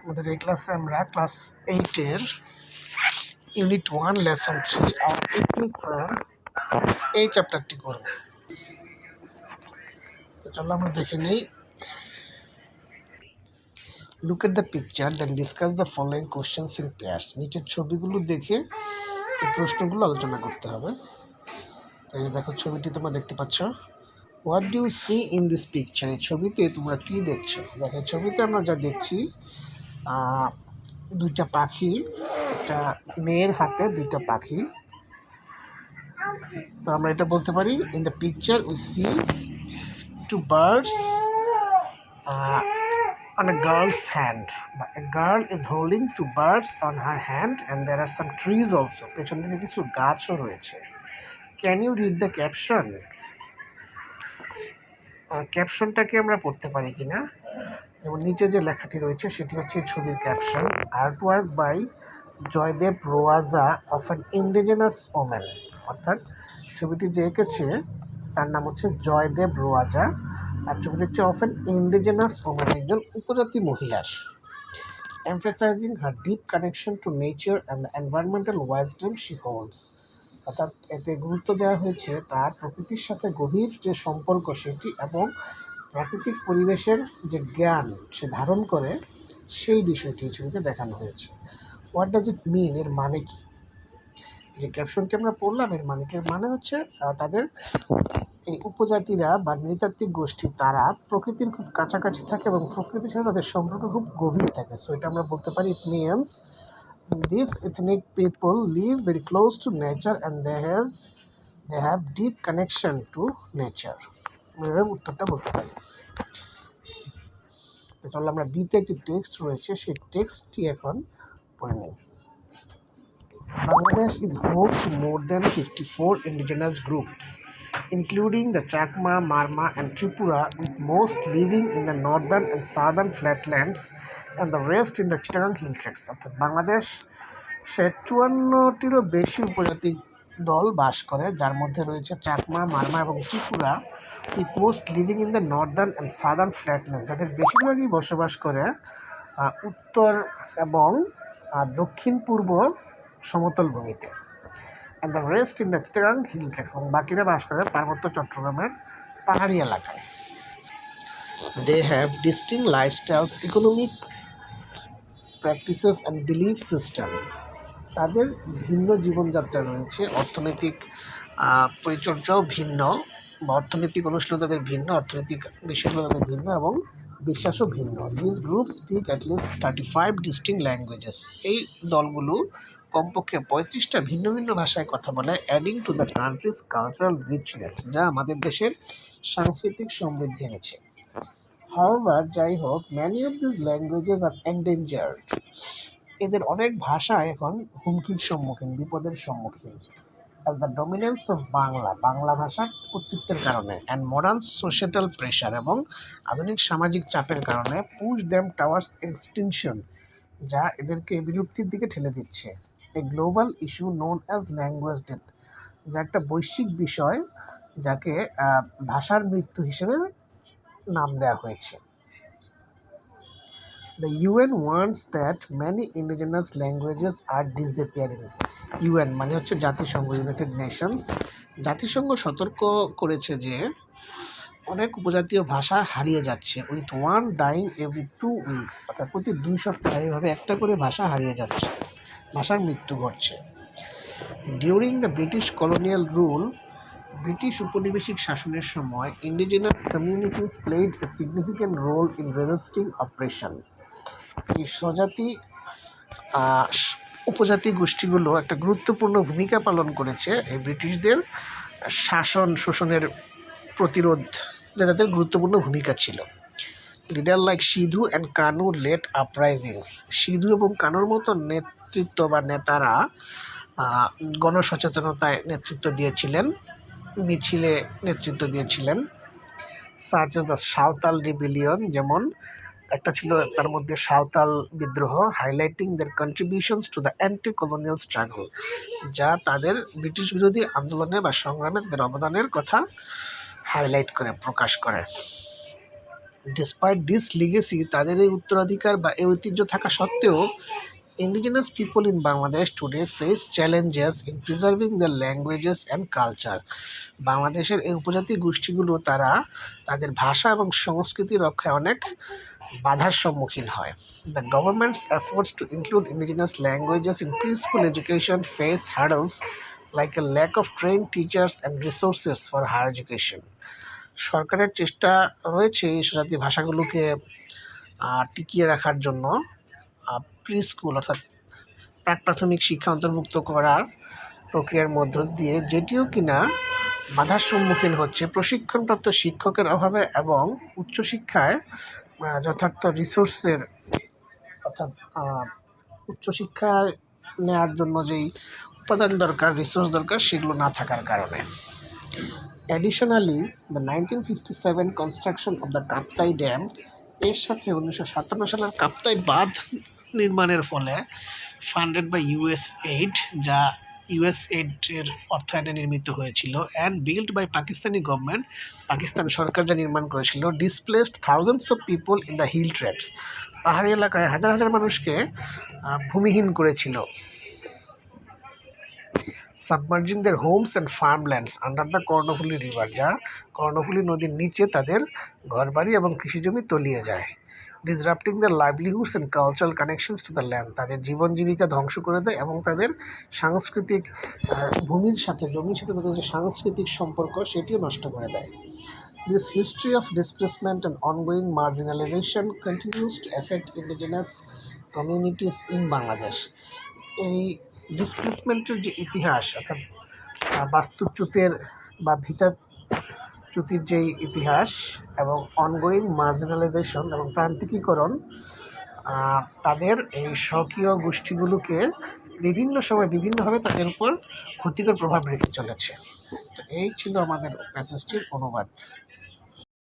আমাদের এই ক্লাসে আমরা ক্লাস 8-এর unit 1 lesson 3 our ethnic friends এই চ্যাপ্টারটি করব। তো চলো আমরা দেখে নেই। Look at the picture then discuss the following questions in pairs. নিচের ছবিগুলো দেখে এই প্রশ্নগুলো আলোচনা করতে হবে। তো এই দেখো ছবিটি তোমরা দেখতে পাচ্ছ। What do you see in this picture? এই ছবিতে তোমরা কী দেখছো? দেখো ছবিতে আমরা যা দেখছি দুইটা পাখি, একটা মেয়ের হাতে দুইটা পাখি। তো আমরা এটা বলতে পারি in the picture we see two birds on a girl's hand. A girl is holding two birds on her hand and there are some trees also. পেছন দিকে কিছু গাছও রয়েছে। Can you read the caption? ক্যাপশনটাকে আমরা পড়তে পারি কিনা, যেমন নিচে যে লেখাটি রয়েছে সেটি হচ্ছে ছবির caption. Artwork by Joydeb Roaja of an indigenous women. অর্থাৎ ছবিটি যে এঁকেছে তার নাম হচ্ছে জয়দেব রোয়াজা, আর ছবিটি হচ্ছে অফ অ্যান ইন্ডিজিনাস ওমেন, একজন উপজাতি মহিলার। Emphasising her deep connection to nature and the environmental wisdom she holds. অর্থাৎ এতে গুরুত্ব দেওয়া হয়েছে তার প্রকৃতির সাথে গভীর যে সম্পর্ক সেটি এবং প্রাকৃতিক পরিবেশের যে জ্ঞান সে ধারণ করে সেই বিষয়টি এই ছবিতে দেখানো হয়েছে। হোয়াট ডাজ ইট মিন? এর মানে কি? যে ক্যাপশনটি আমরা পড়লাম এর মানে হচ্ছে তাদের এই উপজাতিরা বা নৃতাত্ত্বিক গোষ্ঠী তারা প্রকৃতির খুব কাছাকাছি থাকে এবং প্রকৃতির সাথে তাদের সম্পর্ক খুব গভীর থাকে। সো এটা আমরা বলতে পারি it means these ethnic people live very close to nature and they have deep connection to nature. আমরা উত্তরটা বলতে পারি। তো চলো আমরা বিতে একটি টেক্সট রয়েছে সেই টেক্সটটি এখন পড়ে নিই। Bangladesh is home to more than 54 indigenous groups, including the Chakma, Marma and Tripura, with most living in the northern and southern flatlands and the rest in the Chittagong hill tracts. অর্থাৎ বাংলাদেশ 54টিরও বেশি উপজাতি দল বাস করে, যার মধ্যে রয়েছে চাকমা, মারমা এবং Tripura, with most living in the northern and southern flatland, যাদের বেশিরভাগই বসবাস করে উত্তর এবং দক্ষিণ পূর্ব সমতল ভূমিতে, and the rest in the Chittagong hill tracts, এবং বাকিরা বাস করে পার্বত্য চট্টগ্রামের পাহাড়ি এলাকায়। They have distinct lifestyles, economic practices and belief systems. তাদের ভিন্ন জীবনযাত্রা রয়েছে, অর্থনৈতিক পরিচর্যাও ভিন্ন, বা অর্থনৈতিক অনুশীলন তাদের ভিন্ন, অর্থনৈতিক বিষয়গুলো তাদের ভিন্ন এবং বিশ্বাসও ভিন্ন। This group speak at least 35 distinct languages. এই দলগুলো কমপক্ষে 35টা ভিন্ন ভিন্ন ভাষায় কথা বলে, adding to the countries cultural richness, যা আমাদের দেশের সাংস্কৃতিক সমৃদ্ধি এনেছে। However, যাই হোক, many of these languages are endangered. এদের অনেক ভাষা এখন হুমকির সম্মুখীন, বিপদের সম্মুখীন। As the dominance of Bangla ভাষার কর্তৃত্বের কারণে, and modern societal pressure, এবং আধুনিক সামাজিক চাপের কারণে, push them towards extinction, যা এদেরকে বিলুপ্তির দিকে ঠেলে দিচ্ছে। A global issue known as language death, যা একটা বৈশ্বিক বিষয় যাকে ভাষার মৃত্যু হিসেবে নাম দেওয়া হয়েছে। The UN warns that many indigenous languages are disappearing. UN মানে হচ্ছে জাতিসংঘ, ইউনাইটেড নেশনস। জাতিসংঘ সতর্ক করেছে যে অনেক উপজাতীয় ভাষা হারিয়ে যাচ্ছে, with one dying every 2 weeks, অর্থাৎ প্রতি 2 সপ্তাহে এভাবে একটা করে ভাষা হারিয়ে যাচ্ছে, ভাষার মৃত্যু ঘটছে। During the British colonial rule, British উপনিবেশিক শাসনের সময় indigenous communities played a significant role in resisting operation. এই স্বজাতি উপজাতি গোষ্ঠীগুলো একটা গুরুত্বপূর্ণ ভূমিকা পালন করেছে এই ব্রিটিশদের শাসন শোষণের প্রতিরোধ, তাদের গুরুত্বপূর্ণ ভূমিকা ছিল। Leader like Sidhu and Kanu led uprisings. Sidhu এবং কানুর মতো নেতৃত্ব বা নেতারা গণসচেতনতায় নেতৃত্ব দিয়েছিলেন, মিছিলে নেতৃত্ব দিয়েছিলেন। Such as the Santhal rebellion, যেমন একটা ছিল তার মধ্যে সাঁওতাল বিদ্রোহ, highlighting their contributions to the anti colonial struggle, যা তাদের ব্রিটিশ বিরোধী আন্দোলনে বা সংগ্রামে তাদের অবদানের কথা হাইলাইট করে, প্রকাশ করে। ডিসপাইট দিস লিগেসি, তাদের এই উত্তরাধিকার বা এই ঐতিহ্য থাকা সত্ত্বেও indigenous people in Bangladesh today face challenges in preserving the languages and culture. বাংলাদেশের এই উপজাতি গোষ্ঠীগুলো তারা তাদের ভাষা এবং সংস্কৃতি রক্ষায় অনেক বাধার সম্মুখীন হয়। The government's efforts to include indigenous languages in preschool education face hurdles like a lack of train teachers and resources for higher education. সরকারের চেষ্টা রয়েছে এই জাতীয় ভাষাগুলোকে টিকিয়ে রাখার জন্য প্রি স্কুল অর্থাৎ প্রাক প্রাথমিক শিক্ষা অন্তর্ভুক্ত করার প্রক্রিয়ার মধ্য দিয়ে, যেটিও কিনা বাধার সম্মুখীন হচ্ছে প্রশিক্ষণপ্রাপ্ত শিক্ষকের অভাবে এবং উচ্চশিক্ষায় যথার্থ রিসোর্সের অর্থাৎ উচ্চশিক্ষায় নেওয়ার জন্য যেই উপাদান দরকার, রিসোর্স দরকার, সেগুলো না থাকার কারণে। Additionally the 1957 construction of the Kaptai dam, এর সাথে 1957 সালের কাপ্তাই বাঁধ নির্মাণের ফলে ফান্ডেড বাই USAID, যা USAID-এর অর্থায়নে নির্মিত হয়েছিল, and build by Pakistani government, Pakistan সরকার যা নির্মাণ করেছিল, displaced thousands of people in the hill tracts, পাহাড়ি এলাকায় হাজার হাজার মানুষকে ভূমিহীন করেছিল। Submerging their homes and farmlands under the Karnaphuli river, যা কর্ণফুলী নদীর নিচে তাদের ঘরবাড়ি এবং কৃষিজমি তলিয়ে যায়। Disrupting the livelihoods and cultural connections to the land, তাদের জীবন জীবিকা ধ্বংস করে দেয় এবং তাদের সাংস্কৃতিক জমির সাথে তাদের যে সাংস্কৃতিক সম্পর্ক সেটিও নষ্ট করে দেয়। This history of displacement and ongoing marginalization continues to affect indigenous communities in Bangladesh. এই ডিসপ্লেসমেন্টের যে ইতিহাস, অর্থাৎ বাস্তুচ্যুতের বা ভিটাচ্যুতির যেই ইতিহাস এবং অনগোয়িং মার্জিনালাইজেশন এবং প্রান্তিকীকরণ, তাদের এই স্বকীয় গোষ্ঠীগুলোকে বিভিন্ন সময় বিভিন্নভাবে তাদের উপর ক্ষতিকর প্রভাব রেখে চলেছে। তো এই ছিল আমাদের প্যাসেজটির অনুবাদ।